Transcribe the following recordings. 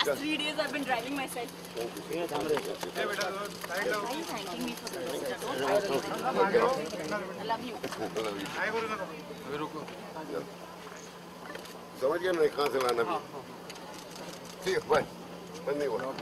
Last 3 days I've been driving myself. Hey, beta, side low. Why are you thanking me for this? I love you. I बोलो ना. अभी रुको. समझ गया मैं कहाँ से लाना भी. ठीक है, बाय. बंद नहीं हुआ.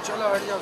चलो हट जाओ.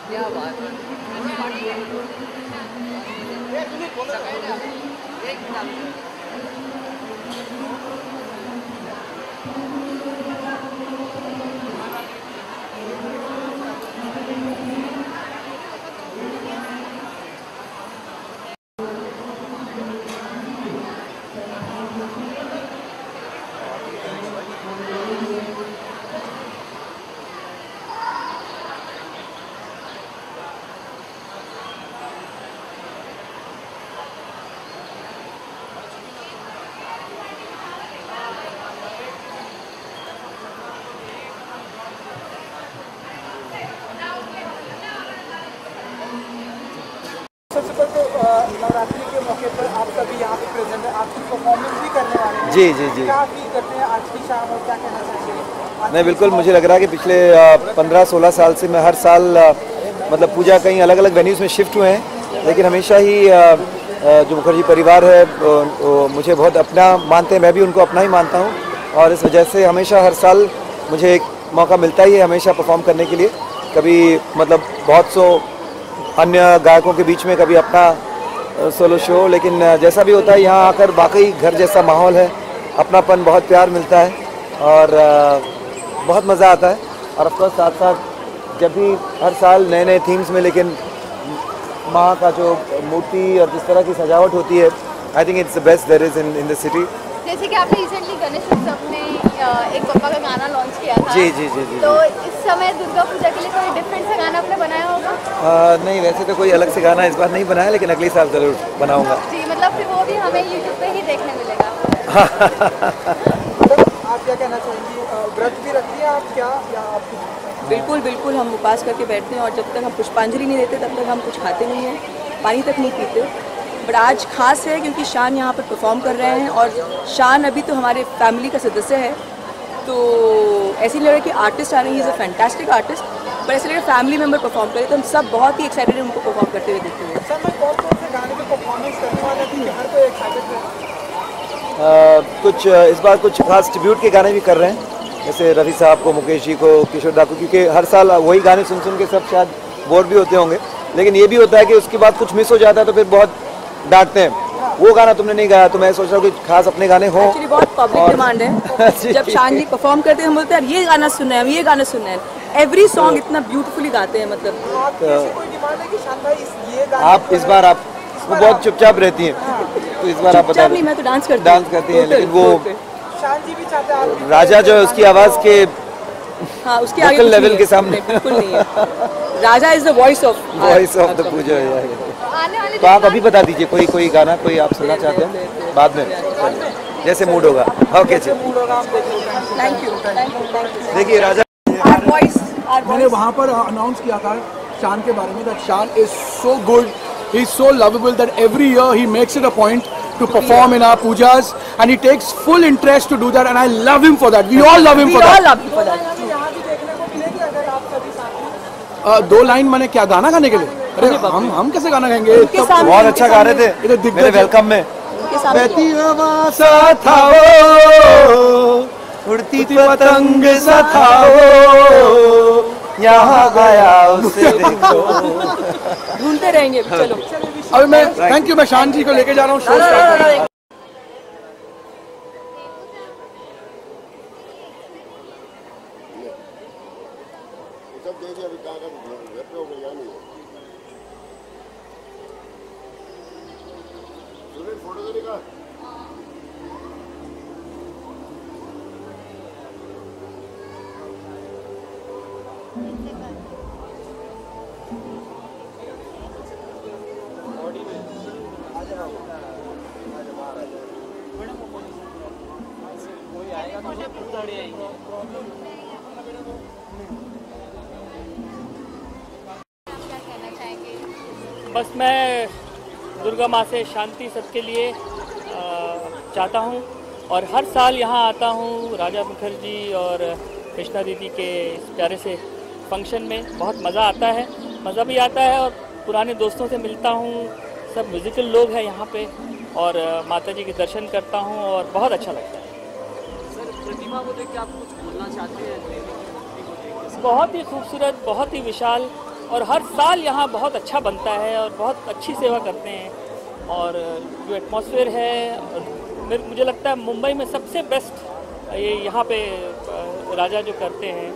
क्या बात है। सबसे पहले तो नवरात्रि के मौके पर आप सभी यहाँ पे प्रेजेंट है, आपकी परफॉर्मेंस भी करने वाले हैं। जी जी जी। क्या फील करते हैं आज की शाम और क्या कहना चाहेंगे? नहीं, बिल्कुल मुझे लग रहा है कि पिछले 15-16 साल से मैं हर साल मतलब पूजा कहीं अलग अलग वेन्यूज़ में शिफ्ट हुए हैं, लेकिन हमेशा ही जो मुखर्जी परिवार है मुझे बहुत अपना मानते हैं, मैं भी उनको अपना ही मानता हूँ, और इस वजह से हमेशा हर साल मुझे एक मौका मिलता ही है हमेशा परफॉर्म करने के लिए। कभी मतलब बहुत सो अन्य गायकों के बीच में, कभी अपना सोलो शो, लेकिन जैसा भी होता है यहाँ आकर वाकई घर जैसा माहौल है, अपनापन, बहुत प्यार मिलता है और बहुत मज़ा आता है। और ऑफ कोर्स साथ साथ जब भी हर साल नए नए थीम्स में, लेकिन माँ का जो मूर्ति और जिस तरह की सजावट होती है, I think it's the best there is in the city. जैसे कि आपने रिसेंटली गणेश उत्सव में एक पप्पा का गाना लॉन्च किया था। जी जी जी जी। तो इस समय दुर्गा पूजा के लिए कोई डिफरेंट सा गाना आपने बनाया होगा? नहीं, वैसे तो कोई अलग से गाना इस बार नहीं बनाया, लेकिन अगले साल ज़रूर बनाऊंगा। जी, मतलब फिर वो भी हमें यूट्यूब पे ही देखने मिलेगा। आप क्या कहना चाहेंगी? व्रत भी रखती हैं आप क्या, या आप? बिल्कुल बिल्कुल, हम उपवास करके बैठते हैं और जब तक हम पुष्पांजलि नहीं देते तब तक हम कुछ खाते नहीं हैं, पानी तक नहीं पीते। बट आज खास है क्योंकि शान यहाँ पर परफॉर्म कर रहे हैं और शान अभी तो हमारे फैमिली का सदस्य है, तो ऐसे लग रहा है कि आर्टिस्ट आ रहे हैं, is a fantastic artist, but ऐसे लग रहा है फैमिली मेम्बर परफॉर्म करें, तो हम सब बहुत ही एक्साइटेड हैं उनको परफॉर्म करते हुए देखते हुए। सर, मैं कौन कौन से गाने पे परफॉर्मेंस करने वाला थी, हर कोई एक्साइटेड है? कुछ इस बार कुछ खास ट्रिब्यूट के गाने भी कर रहे हैं, जैसे रफ़ी साहब को, मुकेश जी को, किशोर दा को, क्योंकि हर साल वही गाने सुन सुन के सब शायद बोर भी होते होंगे, लेकिन ये भी होता है कि उसके बाद कुछ मिस हो जाता है तो फिर बहुत डांटते हैं, वो गाना तुमने नहीं गाया, तो मैं सोच रहा हूँ कि खास अपने गाने हों। एक्चुअली बहुत पब्लिक डिमांड है, जब शान जी परफॉर्म करते हैं हम बोलते हैं ये गाना सुनना है, हम ये गाना सुनना है, एवरी सॉन्ग इतना ब्यूटीफुली गाते हैं। मतलब आपकी ऐसी कोई डिमांड है कि शान भाई ये गाने आप इस बार आप वो बहुत चुपचाप रहती हैं, तो इस बार आप बता चुपचाप नहीं, मैं तो डांस करती हैं, लेकिन वो शान जी भी चाहते हैं आप राजा जो है उसकी आवाज़ के हाँ उसके आगे vocal कुछ level नहीं के है, सामने। बिल्कुल नहीं है। Raja is the voice of the Puja. आने वाले तो आप अभी बता दीजिए कोई गाना कोई आप सुनना चाहते हैं, बाद में जैसे मूड होगा। ओके जी, थैंक यू। देखिए राजा मैंने वहाँ पर अनाउंस किया था शान के बारे में, दैट शान is so good, he is so lovable that every year he makes it a point to perform in our pujas and he takes full interest to do that and I love him for that. We all love him for that. यहाँ भी देखने को मिलेगी अगर आप सभी साथ में? 2 लाइन मैंने क्या गाना गाने के लिए? अरे हम कैसे गाना गाएंगे? बहुत अच्छा गा रहे थे मेरे वेलकम में। बहती हवा सा था वो, उड़ती पतंग सा था वो, यहाँ गया उसे देखो। ढूंढते रहेंगे, चलो। अभी मैं थैंक यू, मैं शान जी को लेके जा रहा हूँ शो स्टार्ट करने। सब देखिए अभी कहाँ घर पे हो गया या नहीं? फोटो तो निकाल। क्या कहना चाहेंगे? बस मैं दुर्गा माँ से शांति सबके लिए चाहता हूँ और हर साल यहाँ आता हूँ राजा मुखर्जी और कृष्णा दीदी के इस प्यारे से फंक्शन में। बहुत मज़ा आता है, मज़ा भी आता है और पुराने दोस्तों से मिलता हूँ। सब म्यूज़िकल लोग हैं यहाँ पे और माता जी के दर्शन करता हूँ और बहुत अच्छा लगता है। सर, प्रतिमा को देख के आप कुछ बोलना चाहते हैं? बहुत ही खूबसूरत, बहुत ही विशाल और हर साल यहाँ बहुत अच्छा बनता है और बहुत अच्छी सेवा करते हैं। और जो एटमॉस्फेयर है, मुझे लगता है मुंबई में सबसे बेस्ट ये यहाँ पे राजा जो करते हैं,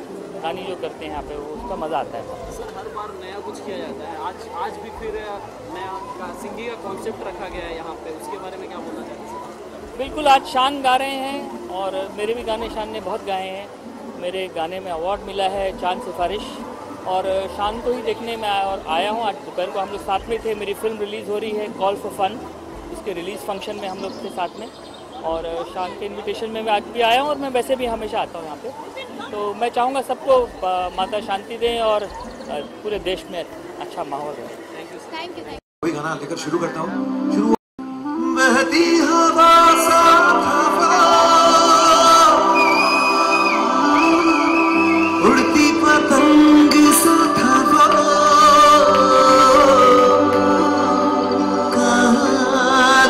रानी जो करते हैं यहाँ पे, वो उसका मज़ा आता है। सर, हर बार नया कुछ किया जाता है, आज भी फिर नया सिंगिंग का कॉन्सेप्ट रखा गया है यहाँ पे, उसके बारे में क्या बोलना चाहते हैं सर? बिल्कुल, आज शान गा रहे हैं और मेरे भी गाने शान ने बहुत गाए हैं। मेरे गाने में अवार्ड मिला है चांद सिफारिश और शान को ही देखने में आया हूँ। आज दोपहर को हम लोग साथ में थे। मेरी फिल्म रिलीज़ हो रही है कॉल फॉर फन, उसके रिलीज़ फंक्शन में हम लोग थे साथ में और शान के इनविटेशन में मैं आज भी आया हूँ और मैं वैसे भी हमेशा आता हूँ यहाँ पे। तो मैं चाहूँगा सबको माता शांति दें और पूरे देश में अच्छा माहौल है। Thank you. कोई गाना लेकर शुरू करता हूँ। शुरू बहती हवा सा उड़ती पतंग सा कहाँ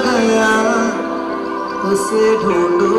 गया उसे ढूंढो।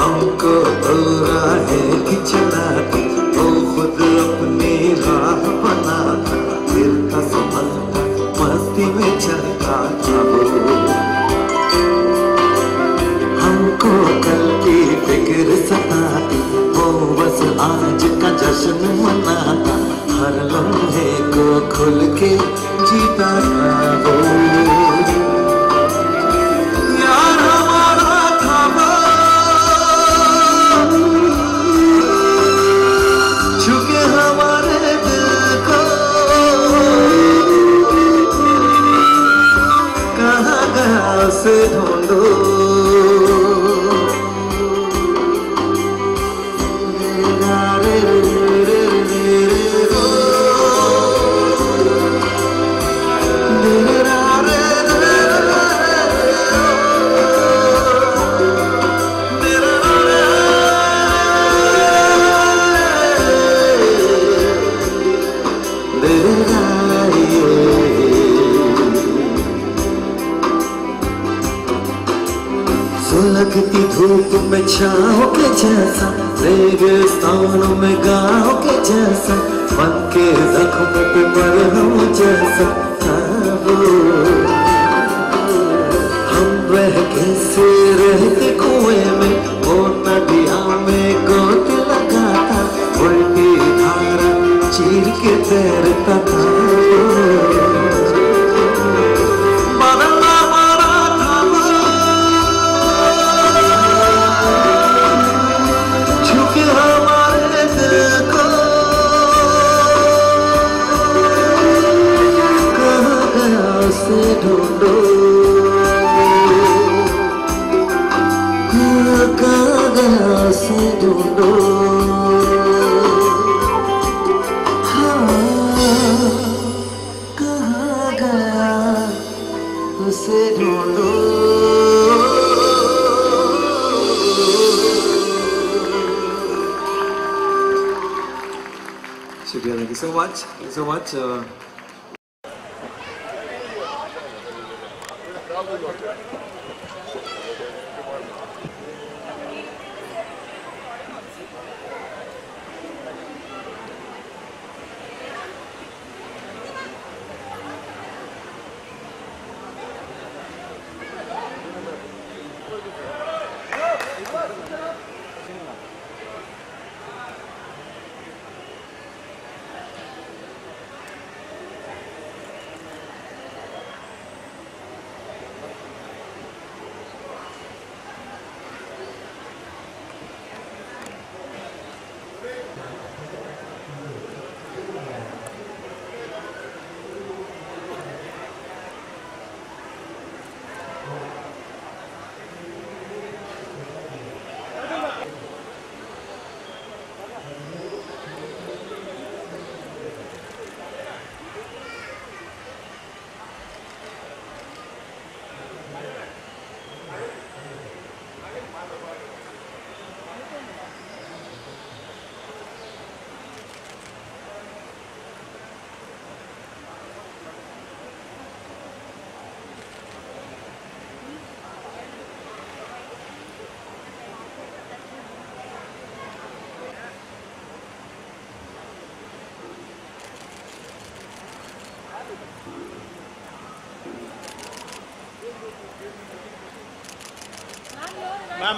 हमको है कि चला वो खुद अपनी राह बना फिर समझता मस्ती में चलता था वो। हमको कल की फिक्र सताती वो बस आज का जश्न मनाता हर लम्हे को खुल के जीता था वो। से ढूंढो लगती धूप में छाओ के जैसा रेगिस्तानों में गाँव के जैसा मन के जख्म पे मरहम जैसा हम रह कैसे रहते कुएं में वो नदिया में गोत लगाता उल्टी धारा चीर के तैरता था। ढूंढो कहाँ से ढूंढो हाँ। शुक्रिया, thank you so much, thank you so much.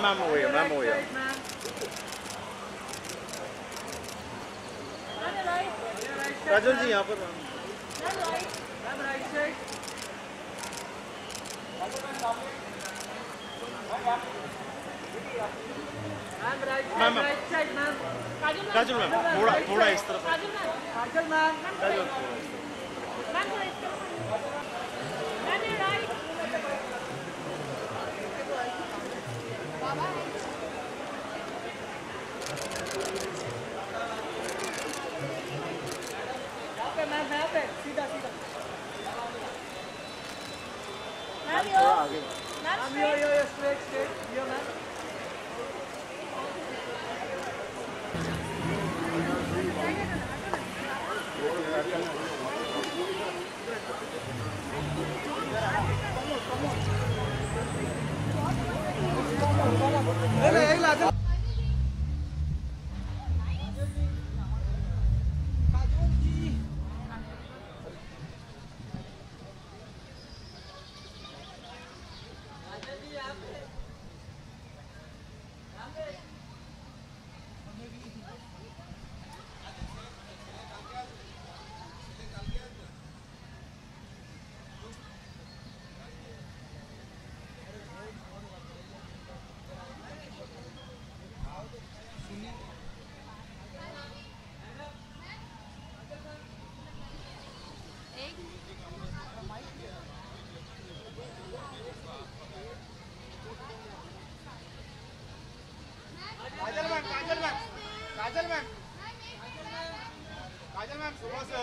Ma'am हो गया, मैम हो गया। राजन जी यहाँ पर मैम, काजल मैम थोड़ा इस तरफ, काजल मैम सीधा सीधा काजल मैम सुबह से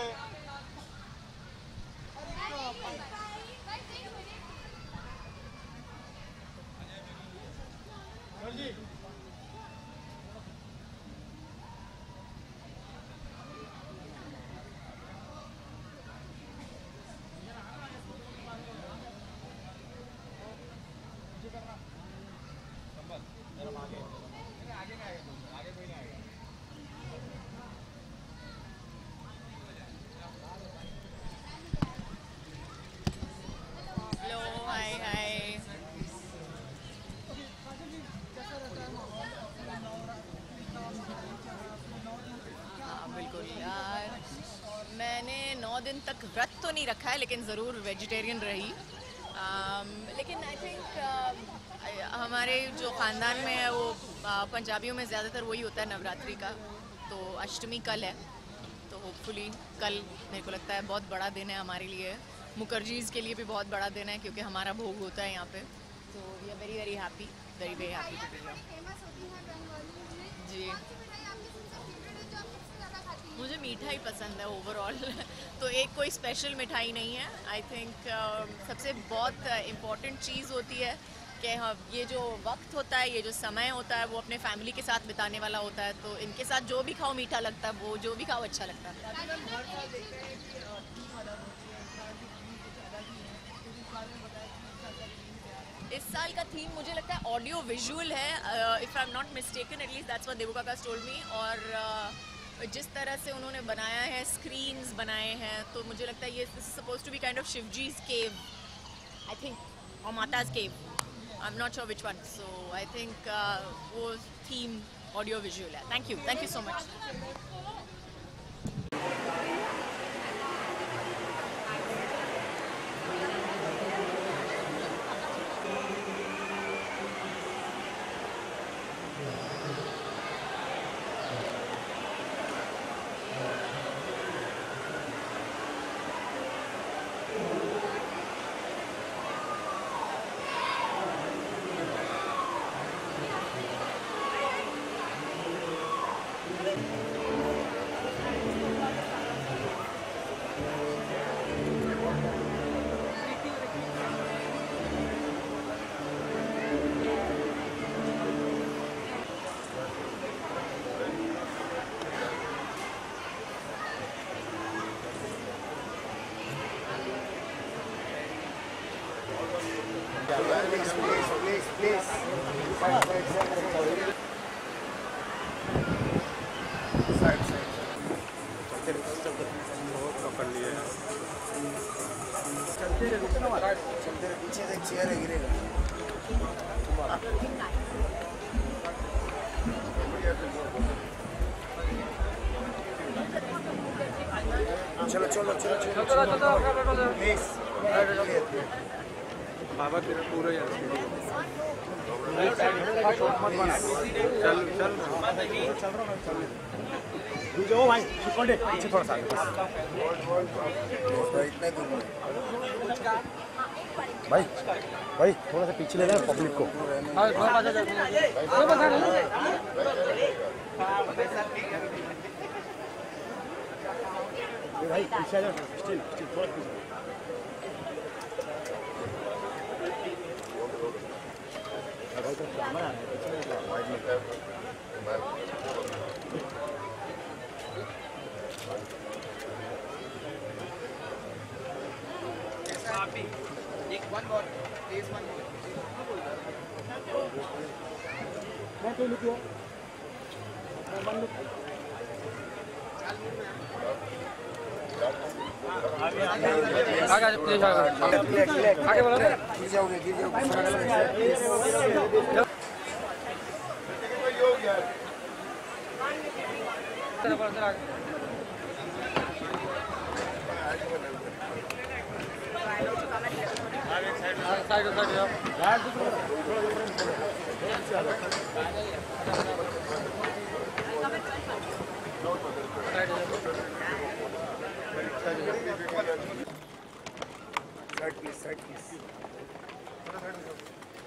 जी मैंने 9 दिन तक व्रत तो नहीं रखा है, लेकिन ज़रूर वेजिटेरियन रही। लेकिन आई थिंक हमारे जो ख़ानदान में है वो पंजाबियों में ज़्यादातर वही होता है नवरात्रि का। तो अष्टमी कल है, तो होपफुली कल मेरे को लगता है बहुत बड़ा दिन है हमारे लिए। मुखर्जीज़ के लिए भी बहुत बड़ा दिन है क्योंकि हमारा भोग होता है यहाँ पे। तो we are very very happy to be here. जी, मुझे मिठाई पसंद है ओवरऑल तो एक कोई स्पेशल मिठाई नहीं है। आई थिंक सबसे बहुत इम्पॉर्टेंट चीज़ होती है कि हाँ ये जो वक्त होता है, ये जो समय होता है, वो अपने फैमिली के साथ बिताने वाला होता है। तो इनके साथ जो भी खाओ मीठा लगता है, वो जो भी खाओ अच्छा लगता है। इस साल का थीम मुझे लगता है ऑडियो विजुअल है, if I am not mistaken, at least that's what Devu Kaka told मी। और जिस तरह से उन्होंने बनाया है, स्क्रीन्स बनाए हैं, तो मुझे लगता है ये suppose to be kind of Shivji's cave, I think, और Mata's cave, I am not sure which one. So I think वो थीम ऑडियो विजुअल है। Thank you so much. Please. Side. पकड़ लिए। चलते रहे पीछे से चेयर गिरेगा। चलो। Please. बाबा तेरा पूरा यार चल जाओ भाई, पीछे थोड़ा सा इतना दूर भाई थोड़ा सा पीछे ले लेना पब्लिक को। भाई पीछे आ जाओ, स्टिल थोड़ा पीछे। आगे बोलो, गिर जाओगे। Side please.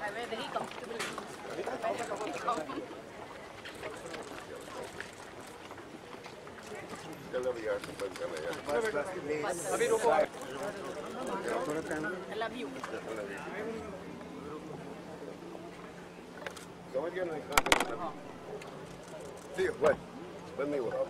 I wear very comfortable चलो यार, बंद करना यार। अभी रुको। I love you. समझ गया ना? ठीक है, बंद नहीं हो रहा।